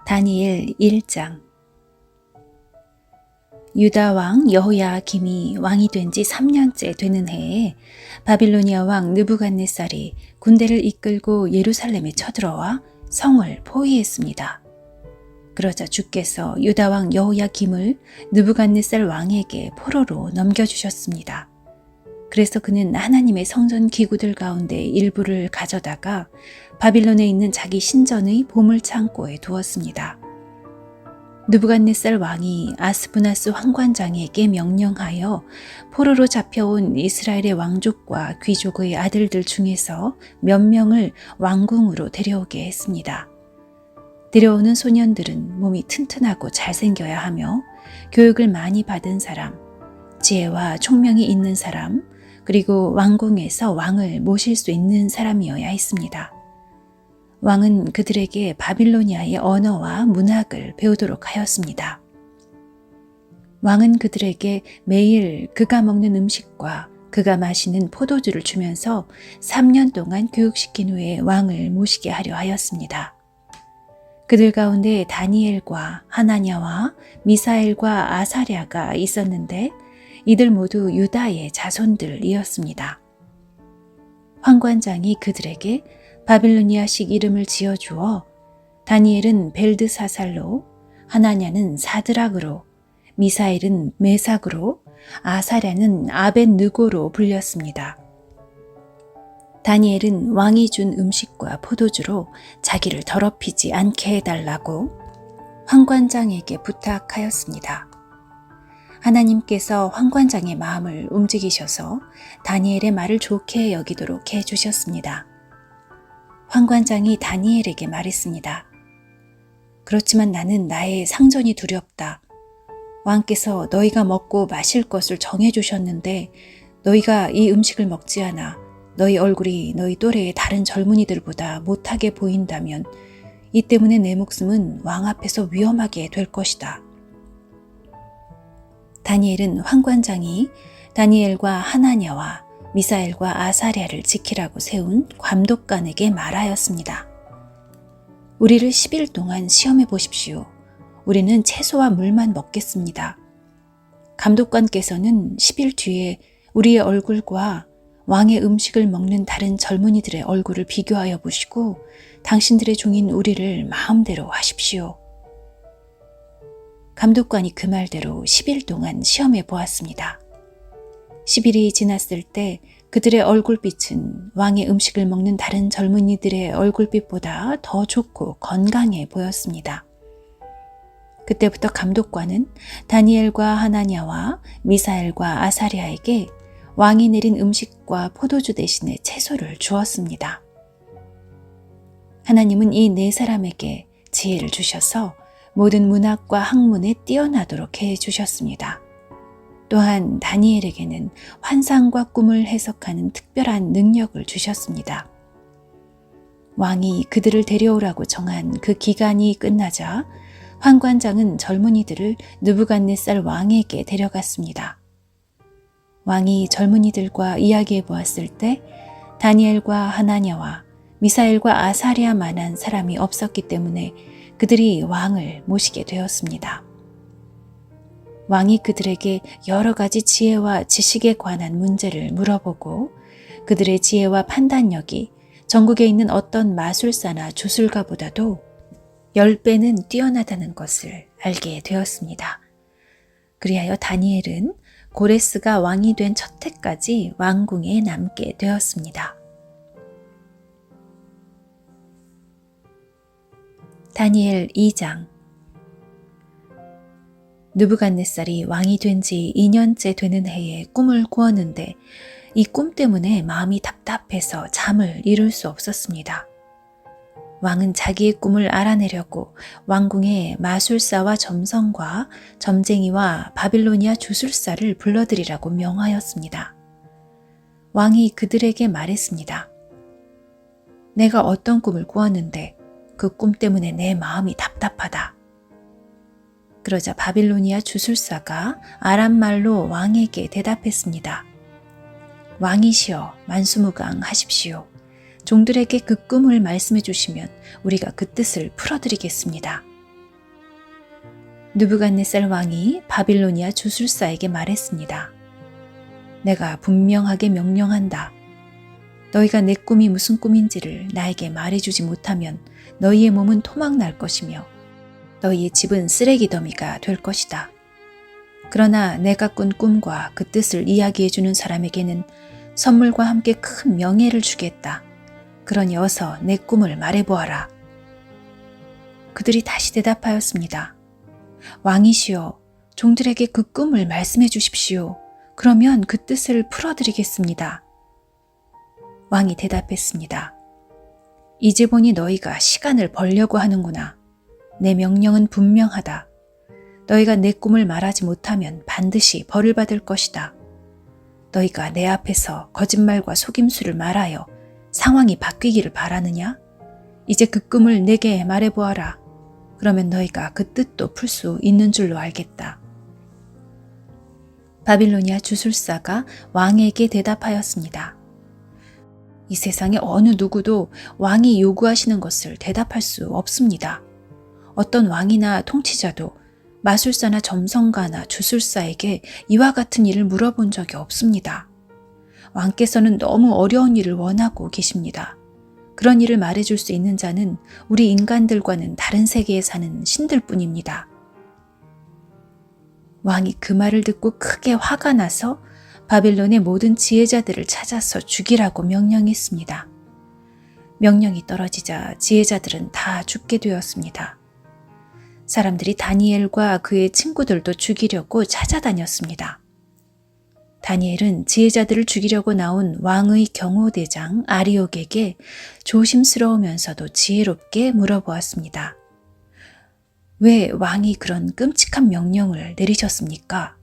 다니엘 1장. 유다 왕 여호야김이 왕이 된 지 3년째 되는 해에 바빌로니아 왕 느부갓네살이 군대를 이끌고 예루살렘에 쳐들어와 성을 포위했습니다. 그러자 주께서 유다 왕 여호야김을 느부갓네살 왕에게 포로로 넘겨주셨습니다. 그래서 그는 하나님의 성전 기구들 가운데 일부를 가져다가 바빌론에 있는 자기 신전의 보물창고에 두었습니다. 느부갓네살 왕이 아스부나스 황관장에게 명령하여 포로로 잡혀온 이스라엘의 왕족과 귀족의 아들들 중에서 몇 명을 왕궁으로 데려오게 했습니다. 데려오는 소년들은 몸이 튼튼하고 잘생겨야 하며 교육을 많이 받은 사람, 지혜와 총명이 있는 사람, 그리고 왕궁에서 왕을 모실 수 있는 사람이어야 했습니다. 왕은 그들에게 바빌로니아의 언어와 문학을 배우도록 하였습니다. 왕은 그들에게 매일 그가 먹는 음식과 그가 마시는 포도주를 주면서 3년 동안 교육시킨 후에 왕을 모시게 하려 하였습니다. 그들 가운데 다니엘과 하나냐와 미사엘과 아사랴가 있었는데 이들 모두 유다의 자손들이었습니다. 황관장이 그들에게 바빌로니아식 이름을 지어주어 다니엘은 벨드사살로, 하나냐는 사드락으로, 미사엘은 메삭으로, 아사랴는 아벳느고로 불렸습니다. 다니엘은 왕이 준 음식과 포도주로 자기를 더럽히지 않게 해달라고 황관장에게 부탁하였습니다. 하나님께서 황관장의 마음을 움직이셔서 다니엘의 말을 좋게 여기도록 해주셨습니다. 황관장이 다니엘에게 말했습니다. 그렇지만 나는 나의 상전이 두렵다. 왕께서 너희가 먹고 마실 것을 정해주셨는데 너희가 이 음식을 먹지 않아 너희 얼굴이 너희 또래의 다른 젊은이들보다 못하게 보인다면 이 때문에 내 목숨은 왕 앞에서 위험하게 될 것이다. 다니엘은 황관장이 다니엘과 하나냐와 미사엘과 아사랴를 지키라고 세운 감독관에게 말하였습니다. 우리를 10일 동안 시험해 보십시오. 우리는 채소와 물만 먹겠습니다. 감독관께서는 10일 뒤에 우리의 얼굴과 왕의 음식을 먹는 다른 젊은이들의 얼굴을 비교하여 보시고 당신들의 종인 우리를 마음대로 하십시오. 감독관이 그 말대로 10일 동안 시험해 보았습니다. 10일이 지났을 때 그들의 얼굴빛은 왕의 음식을 먹는 다른 젊은이들의 얼굴빛보다 더 좋고 건강해 보였습니다. 그때부터 감독관은 다니엘과 하나냐와 미사엘과 아사랴에게 왕이 내린 음식과 포도주 대신에 채소를 주었습니다. 하나님은 이 네 사람에게 지혜를 주셔서 모든 문학과 학문에 뛰어나도록 해주셨습니다. 또한 다니엘에게는 환상과 꿈을 해석하는 특별한 능력을 주셨습니다. 왕이 그들을 데려오라고 정한 그 기간이 끝나자 황관장은 젊은이들을 느부갓네살 왕에게 데려갔습니다. 왕이 젊은이들과 이야기해 보았을 때 다니엘과 하나냐와 미사엘과 아사랴만한 사람이 없었기 때문에 그들이 왕을 모시게 되었습니다. 왕이 그들에게 여러 가지 지혜와 지식에 관한 문제를 물어보고 그들의 지혜와 판단력이 전국에 있는 어떤 마술사나 주술가보다도 10배는 뛰어나다는 것을 알게 되었습니다. 그리하여 다니엘은 고레스가 왕이 된 첫 해까지 왕궁에 남게 되었습니다. 다니엘 2장. 느부갓네살이 왕이 된 지 2년째 되는 해에 꿈을 꾸었는데 이 꿈 때문에 마음이 답답해서 잠을 이룰 수 없었습니다. 왕은 자기의 꿈을 알아내려고 왕궁에 마술사와 점성과 점쟁이와 바빌로니아 주술사를 불러들이라고 명하였습니다. 왕이 그들에게 말했습니다. 내가 어떤 꿈을 꾸었는데 그 꿈 때문에 내 마음이 답답하다. 그러자 바빌로니아 주술사가 아람말로 왕에게 대답했습니다. 왕이시여 만수무강하십시오. 종들에게 그 꿈을 말씀해 주시면 우리가 그 뜻을 풀어드리겠습니다. 느부갓네살 왕이 바빌로니아 주술사에게 말했습니다. 내가 분명하게 명령한다. 너희가 내 꿈이 무슨 꿈인지를 나에게 말해주지 못하면 너희의 몸은 토막날 것이며 너희의 집은 쓰레기 더미가 될 것이다. 그러나 내가 꾼 꿈과 그 뜻을 이야기해주는 사람에게는 선물과 함께 큰 명예를 주겠다. 그러니 어서 내 꿈을 말해보아라. 그들이 다시 대답하였습니다. 왕이시여, 종들에게 그 꿈을 말씀해 주십시오. 그러면 그 뜻을 풀어드리겠습니다. 왕이 대답했습니다. 이제 보니 너희가 시간을 벌려고 하는구나. 내 명령은 분명하다. 너희가 내 꿈을 말하지 못하면 반드시 벌을 받을 것이다. 너희가 내 앞에서 거짓말과 속임수를 말하여 상황이 바뀌기를 바라느냐? 이제 그 꿈을 내게 말해보아라. 그러면 너희가 그 뜻도 풀 수 있는 줄로 알겠다. 바빌로니아 주술사가 왕에게 대답하였습니다. 이 세상에 어느 누구도 왕이 요구하시는 것을 대답할 수 없습니다. 어떤 왕이나 통치자도 마술사나 점성가나 주술사에게 이와 같은 일을 물어본 적이 없습니다. 왕께서는 너무 어려운 일을 원하고 계십니다. 그런 일을 말해줄 수 있는 자는 우리 인간들과는 다른 세계에 사는 신들 뿐입니다. 왕이 그 말을 듣고 크게 화가 나서 바빌론의 모든 지혜자들을 찾아서 죽이라고 명령했습니다. 명령이 떨어지자 지혜자들은 다 죽게 되었습니다. 사람들이 다니엘과 그의 친구들도 죽이려고 찾아다녔습니다. 다니엘은 지혜자들을 죽이려고 나온 왕의 경호대장 아리옥에게 조심스러우면서도 지혜롭게 물어보았습니다. 왜 왕이 그런 끔찍한 명령을 내리셨습니까?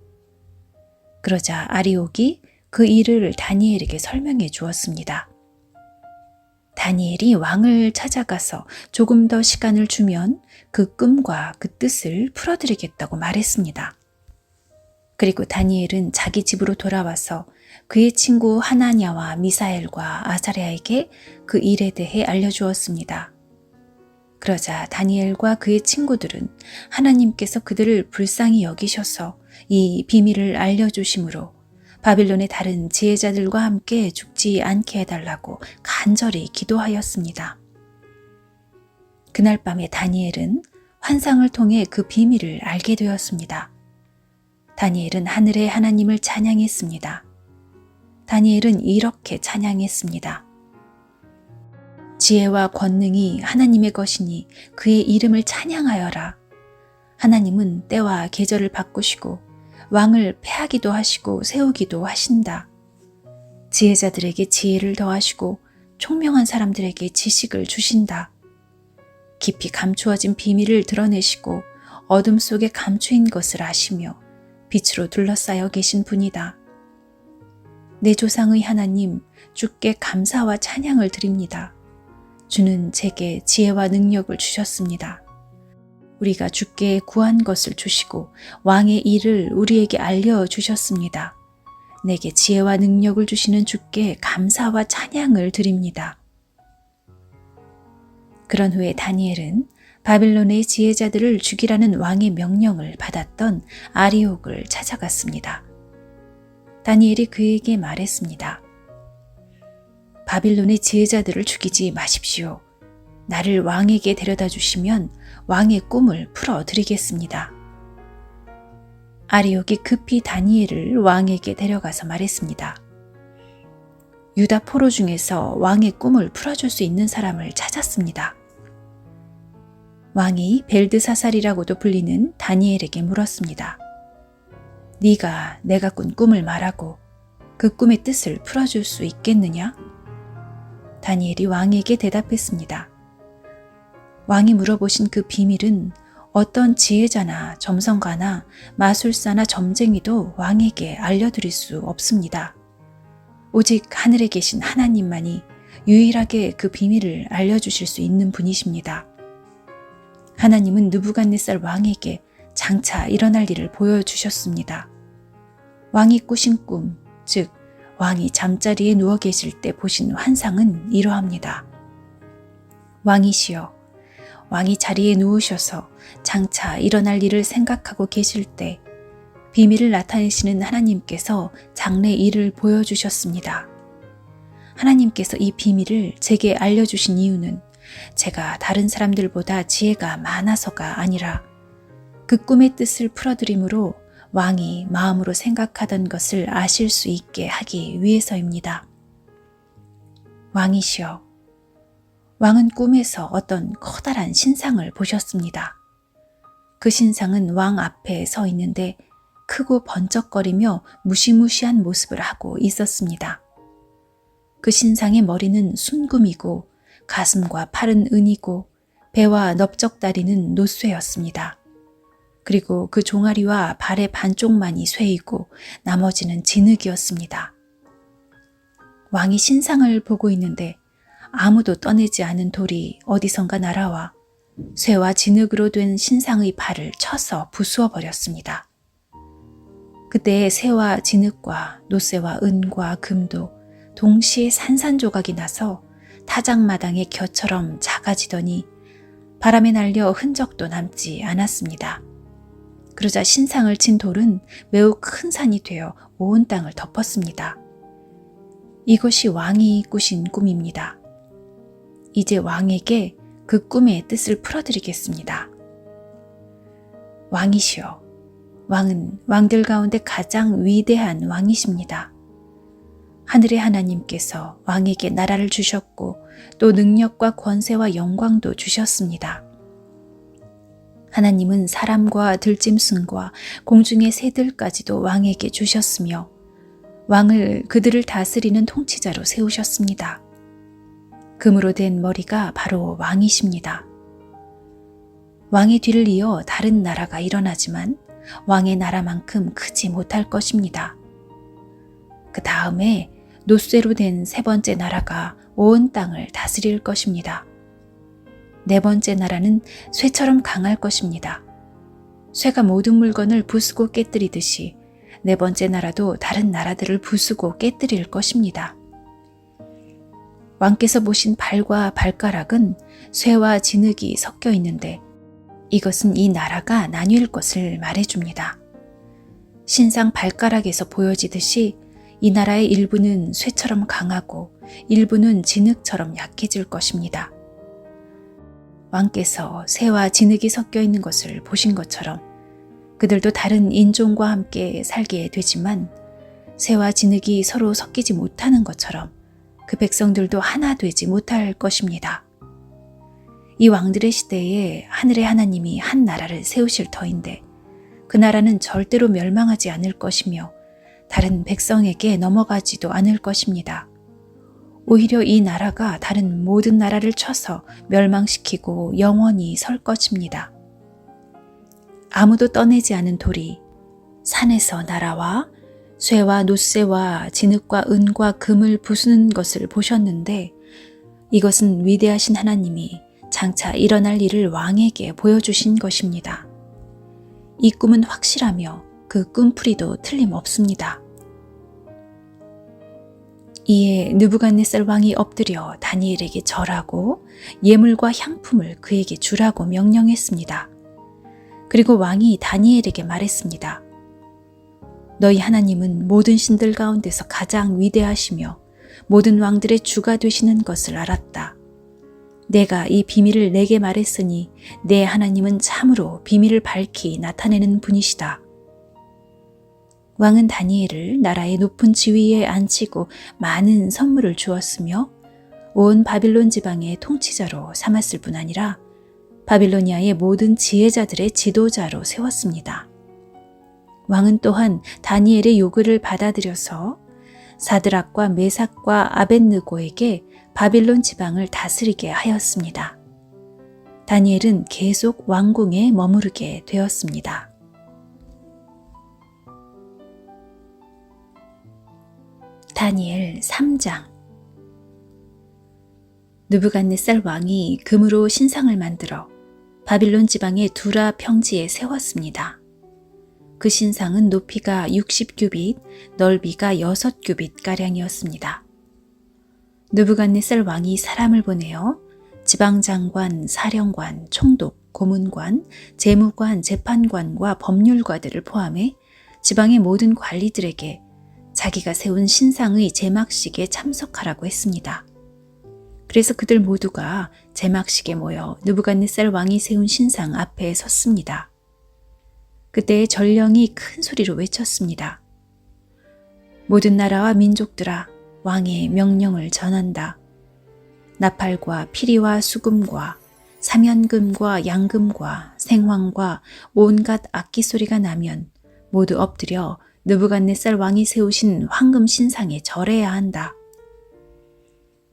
그러자 아리옥이 그 일을 다니엘에게 설명해 주었습니다. 다니엘이 왕을 찾아가서 조금 더 시간을 주면 그 꿈과 그 뜻을 풀어드리겠다고 말했습니다. 그리고 다니엘은 자기 집으로 돌아와서 그의 친구 하나냐와 미사엘과 아사랴에게 그 일에 대해 알려주었습니다. 그러자 다니엘과 그의 친구들은 하나님께서 그들을 불쌍히 여기셔서 이 비밀을 알려주심으로 바빌론의 다른 지혜자들과 함께 죽지 않게 해달라고 간절히 기도하였습니다. 그날 밤에 다니엘은 환상을 통해 그 비밀을 알게 되었습니다. 다니엘은 하늘의 하나님을 찬양했습니다. 다니엘은 이렇게 찬양했습니다. 지혜와 권능이 하나님의 것이니 그의 이름을 찬양하여라. 하나님은 때와 계절을 바꾸시고 왕을 패하기도 하시고 세우기도 하신다. 지혜자들에게 지혜를 더하시고 총명한 사람들에게 지식을 주신다. 깊이 감추어진 비밀을 드러내시고 어둠 속에 감추인 것을 아시며 빛으로 둘러싸여 계신 분이다. 내 조상의 하나님, 주께 감사와 찬양을 드립니다. 주는 제게 지혜와 능력을 주셨습니다. 우리가 주께 구한 것을 주시고 왕의 일을 우리에게 알려주셨습니다. 내게 지혜와 능력을 주시는 주께 감사와 찬양을 드립니다. 그런 후에 다니엘은 바빌론의 지혜자들을 죽이라는 왕의 명령을 받았던 아리옥을 찾아갔습니다. 다니엘이 그에게 말했습니다. 바빌론의 지혜자들을 죽이지 마십시오. 나를 왕에게 데려다 주시면 왕의 꿈을 풀어드리겠습니다. 아리옥이 급히 다니엘을 왕에게 데려가서 말했습니다. 유다 포로 중에서 왕의 꿈을 풀어줄 수 있는 사람을 찾았습니다. 왕이 벨드사살이라고도 불리는 다니엘에게 물었습니다. 네가 내가 꾼 꿈을 말하고 그 꿈의 뜻을 풀어줄 수 있겠느냐? 다니엘이 왕에게 대답했습니다. 왕이 물어보신 그 비밀은 어떤 지혜자나 점성가나 마술사나 점쟁이도 왕에게 알려드릴 수 없습니다. 오직 하늘에 계신 하나님만이 유일하게 그 비밀을 알려주실 수 있는 분이십니다. 하나님은 느부갓네살 왕에게 장차 일어날 일을 보여주셨습니다. 왕이 꾸신 꿈, 즉 왕이 잠자리에 누워 계실 때 보신 환상은 이러합니다. 왕이시여, 왕이 자리에 누우셔서 장차 일어날 일을 생각하고 계실 때 비밀을 나타내시는 하나님께서 장래 일을 보여주셨습니다. 하나님께서 이 비밀을 제게 알려주신 이유는 제가 다른 사람들보다 지혜가 많아서가 아니라 그 꿈의 뜻을 풀어드림으로 왕이 마음으로 생각하던 것을 아실 수 있게 하기 위해서입니다. 왕이시여, 왕은 꿈에서 어떤 커다란 신상을 보셨습니다. 그 신상은 왕 앞에 서 있는데 크고 번쩍거리며 무시무시한 모습을 하고 있었습니다. 그 신상의 머리는 순금이고 가슴과 팔은 은이고 배와 넓적다리는 노쇠였습니다. 그리고 그 종아리와 발의 반쪽만이 쇠이고 나머지는 진흙이었습니다. 왕이 신상을 보고 있는데 아무도 떠내지 않은 돌이 어디선가 날아와 쇠와 진흙으로 된 신상의 발을 쳐서 부수어 버렸습니다. 그때 쇠와 진흙과 노쇠와 은과 금도 동시에 산산조각이 나서 타작마당의 겨처럼 작아지더니 바람에 날려 흔적도 남지 않았습니다. 그러자 신상을 친 돌은 매우 큰 산이 되어 온 땅을 덮었습니다. 이것이 왕이 꾸신 꿈입니다. 이제 왕에게 그 꿈의 뜻을 풀어드리겠습니다. 왕이시여, 왕은 왕들 가운데 가장 위대한 왕이십니다. 하늘의 하나님께서 왕에게 나라를 주셨고 또 능력과 권세와 영광도 주셨습니다. 하나님은 사람과 들짐승과 공중의 새들까지도 왕에게 주셨으며 왕을 그들을 다스리는 통치자로 세우셨습니다. 금으로 된 머리가 바로 왕이십니다. 왕의 뒤를 이어 다른 나라가 일어나지만 왕의 나라만큼 크지 못할 것입니다. 그 다음에 노쇠로 된 세 번째 나라가 온 땅을 다스릴 것입니다. 네 번째 나라는 쇠처럼 강할 것입니다. 쇠가 모든 물건을 부수고 깨뜨리듯이 네 번째 나라도 다른 나라들을 부수고 깨뜨릴 것입니다. 왕께서 보신 발과 발가락은 쇠와 진흙이 섞여 있는데 이것은 이 나라가 나뉠 것을 말해줍니다. 신상 발가락에서 보여지듯이 이 나라의 일부는 쇠처럼 강하고 일부는 진흙처럼 약해질 것입니다. 왕께서 쇠와 진흙이 섞여 있는 것을 보신 것처럼 그들도 다른 인종과 함께 살게 되지만 쇠와 진흙이 서로 섞이지 못하는 것처럼 그 백성들도 하나 되지 못할 것입니다. 이 왕들의 시대에 하늘의 하나님이 한 나라를 세우실 터인데 그 나라는 절대로 멸망하지 않을 것이며 다른 백성에게 넘어가지도 않을 것입니다. 오히려 이 나라가 다른 모든 나라를 쳐서 멸망시키고 영원히 설 것입니다. 아무도 떠내지 않은 돌이 산에서 날아와 쇠와 노쇠와 진흙과 은과 금을 부수는 것을 보셨는데 이것은 위대하신 하나님이 장차 일어날 일을 왕에게 보여주신 것입니다. 이 꿈은 확실하며 그 꿈풀이도 틀림없습니다. 이에 느부갓네살 왕이 엎드려 다니엘에게 절하고 예물과 향품을 그에게 주라고 명령했습니다. 그리고 왕이 다니엘에게 말했습니다. 너희 하나님은 모든 신들 가운데서 가장 위대하시며 모든 왕들의 주가 되시는 것을 알았다. 내가 이 비밀을 내게 말했으니 내 하나님은 참으로 비밀을 밝히 나타내는 분이시다. 왕은 다니엘을 나라의 높은 지위에 앉히고 많은 선물을 주었으며 온 바빌론 지방의 통치자로 삼았을 뿐 아니라 바빌로니아의 모든 지혜자들의 지도자로 세웠습니다. 왕은 또한 다니엘의 요구를 받아들여서 사드락과 메삭과 아벳느고에게 바빌론 지방을 다스리게 하였습니다. 다니엘은 계속 왕궁에 머무르게 되었습니다. 다니엘 3장. 느부갓네살 왕이 금으로 신상을 만들어 바빌론 지방의 두라 평지에 세웠습니다. 그 신상은 높이가 60규빗, 넓이가 6규빗가량이었습니다. 느부갓네살 왕이 사람을 보내어 지방장관, 사령관, 총독, 고문관, 재무관, 재판관과 법률가들을 포함해 지방의 모든 관리들에게 자기가 세운 신상의 제막식에 참석하라고 했습니다. 그래서 그들 모두가 제막식에 모여 느부갓네살 왕이 세운 신상 앞에 섰습니다. 그때 전령이 큰 소리로 외쳤습니다. 모든 나라와 민족들아, 왕의 명령을 전한다. 나팔과 피리와 수금과 사면금과 양금과 생황과 온갖 악기 소리가 나면 모두 엎드려 느부갓네살 왕이 세우신 황금 신상에 절해야 한다.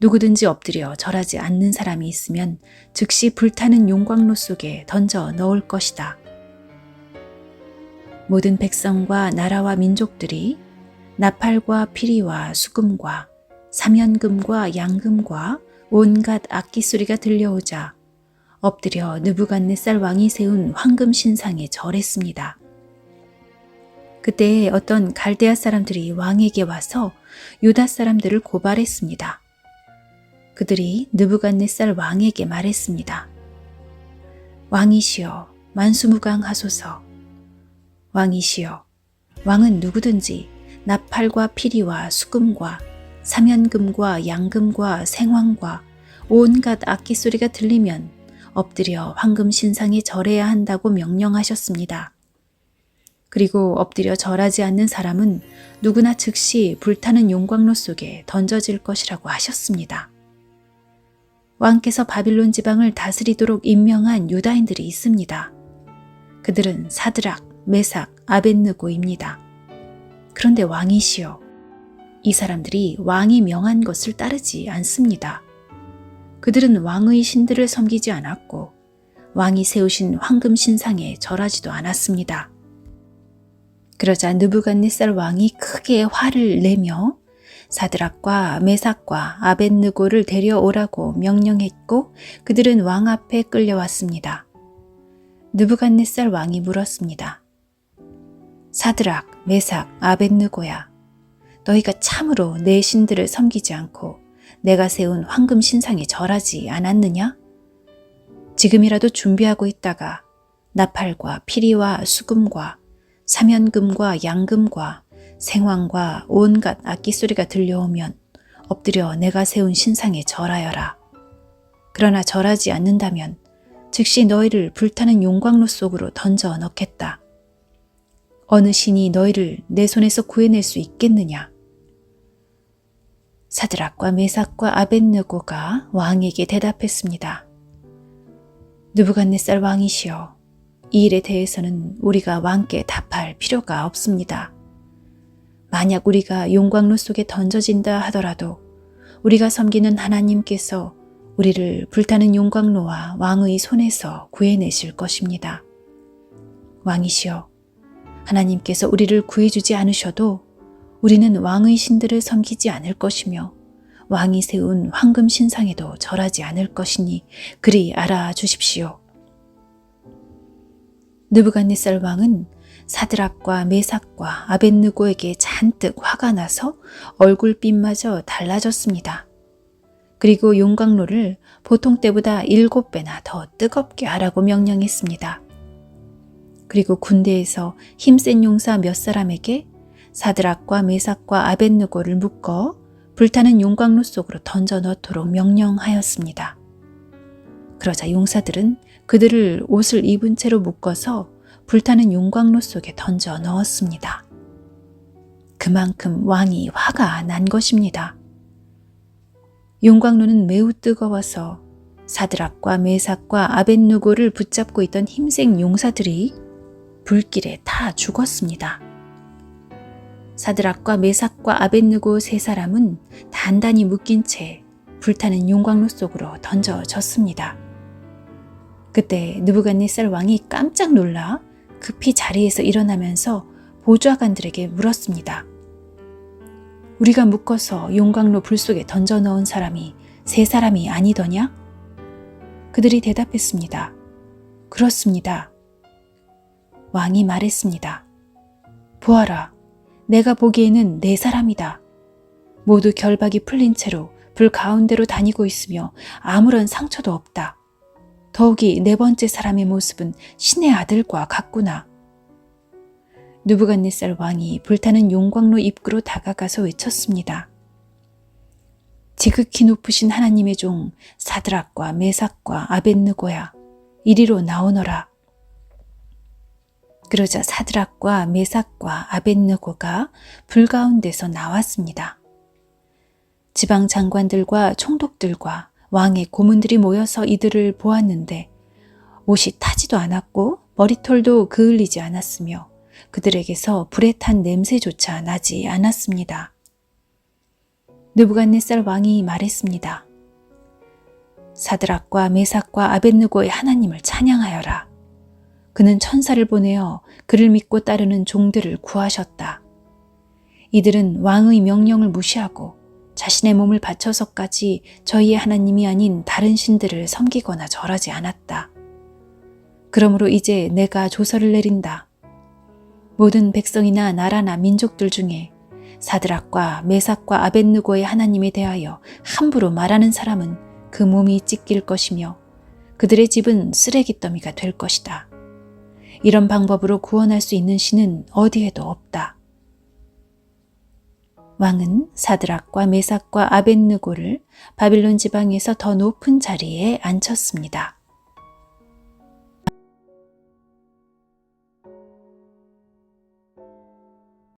누구든지 엎드려 절하지 않는 사람이 있으면 즉시 불타는 용광로 속에 던져 넣을 것이다. 모든 백성과 나라와 민족들이 나팔과 피리와 수금과 사면금과 양금과 온갖 악기 소리가 들려오자 엎드려 느부갓네살 왕이 세운 황금 신상에 절했습니다. 그때 어떤 갈대아 사람들이 왕에게 와서 유다 사람들을 고발했습니다. 그들이 느부갓네살 왕에게 말했습니다. 왕이시여, 만수무강하소서. 왕이시여, 왕은 누구든지 나팔과 피리와 수금과 사면금과 양금과 생황과 온갖 악기 소리가 들리면 엎드려 황금 신상에 절해야 한다고 명령하셨습니다. 그리고 엎드려 절하지 않는 사람은 누구나 즉시 불타는 용광로 속에 던져질 것이라고 하셨습니다. 왕께서 바빌론 지방을 다스리도록 임명한 유다인들이 있습니다. 그들은 사드락, 메삭, 아벳느고입니다. 그런데 왕이시여, 이 사람들이 왕이 명한 것을 따르지 않습니다. 그들은 왕의 신들을 섬기지 않았고 왕이 세우신 황금 신상에 절하지도 않았습니다. 그러자 느부갓네살 왕이 크게 화를 내며 사드락과 메삭과 아벳느고를 데려오라고 명령했고 그들은 왕 앞에 끌려왔습니다. 느부갓네살 왕이 물었습니다. 사드락, 메삭, 아벳느고야, 너희가 참으로 내 신들을 섬기지 않고 내가 세운 황금 신상에 절하지 않았느냐? 지금이라도 준비하고 있다가 나팔과 피리와 수금과 사면금과 양금과 생황과 온갖 악기 소리가 들려오면 엎드려 내가 세운 신상에 절하여라. 그러나 절하지 않는다면 즉시 너희를 불타는 용광로 속으로 던져 넣겠다. 어느 신이 너희를 내 손에서 구해낼 수 있겠느냐? 사드락과 메삭과 아벳느고가 왕에게 대답했습니다. 느부갓네살 왕이시여, 이 일에 대해서는 우리가 왕께 답할 필요가 없습니다. 만약 우리가 용광로 속에 던져진다 하더라도 우리가 섬기는 하나님께서 우리를 불타는 용광로와 왕의 손에서 구해내실 것입니다. 왕이시여, 하나님께서 우리를 구해주지 않으셔도 우리는 왕의 신들을 섬기지 않을 것이며 왕이 세운 황금 신상에도 절하지 않을 것이니 그리 알아주십시오. 느부갓네살 왕은 사드락과 메삭과 아벳느고에게 잔뜩 화가 나서 얼굴빛마저 달라졌습니다. 그리고 용광로를 보통 때보다 7배나 더 뜨겁게 하라고 명령했습니다. 그리고 군대에서 힘센 용사 몇 사람에게 사드락과 메삭과 아벳느고를 묶어 불타는 용광로 속으로 던져 넣도록 명령하였습니다. 그러자 용사들은 그들을 옷을 입은 채로 묶어서 불타는 용광로 속에 던져 넣었습니다. 그만큼 왕이 화가 난 것입니다. 용광로는 매우 뜨거워서 사드락과 메삭과 아벳느고를 붙잡고 있던 힘센 용사들이 불길에 타 죽었습니다. 사드락과 메삭과 아벳느고 세 사람은 단단히 묶인 채 불타는 용광로 속으로 던져졌습니다. 그때 느부갓네살 왕이 깜짝 놀라 급히 자리에서 일어나면서 보좌관들에게 물었습니다. 우리가 묶어서 용광로 불 속에 던져 넣은 사람이 세 사람이 아니더냐? 그들이 대답했습니다. 그렇습니다. 왕이 말했습니다. 보아라, 내가 보기에는 네 사람이다. 모두 결박이 풀린 채로 불 가운데로 다니고 있으며 아무런 상처도 없다. 더욱이 네 번째 사람의 모습은 신의 아들과 같구나. 느부갓네살 왕이 불타는 용광로 입구로 다가가서 외쳤습니다. 지극히 높으신 하나님의 종 사드락과 메삭과 아벳느고야, 이리로 나오너라. 그러자 사드락과 메삭과 아벳느고가 불 가운데서 나왔습니다. 지방 장관들과 총독들과 왕의 고문들이 모여서 이들을 보았는데 옷이 타지도 않았고 머리털도 그을리지 않았으며 그들에게서 불에 탄 냄새조차 나지 않았습니다. 느부갓네살 왕이 말했습니다. 사드락과 메삭과 아벳느고의 하나님을 찬양하여라. 그는 천사를 보내어 그를 믿고 따르는 종들을 구하셨다. 이들은 왕의 명령을 무시하고 자신의 몸을 바쳐서까지 저희의 하나님이 아닌 다른 신들을 섬기거나 절하지 않았다. 그러므로 이제 내가 조서를 내린다. 모든 백성이나 나라나 민족들 중에 사드락과 메삭과 아벳느고의 하나님에 대하여 함부로 말하는 사람은 그 몸이 찢길 것이며 그들의 집은 쓰레기 더미가 될 것이다. 이런 방법으로 구원할 수 있는 신은 어디에도 없다. 왕은 사드락과 메삭과 아벳느고를 바빌론 지방에서 더 높은 자리에 앉혔습니다.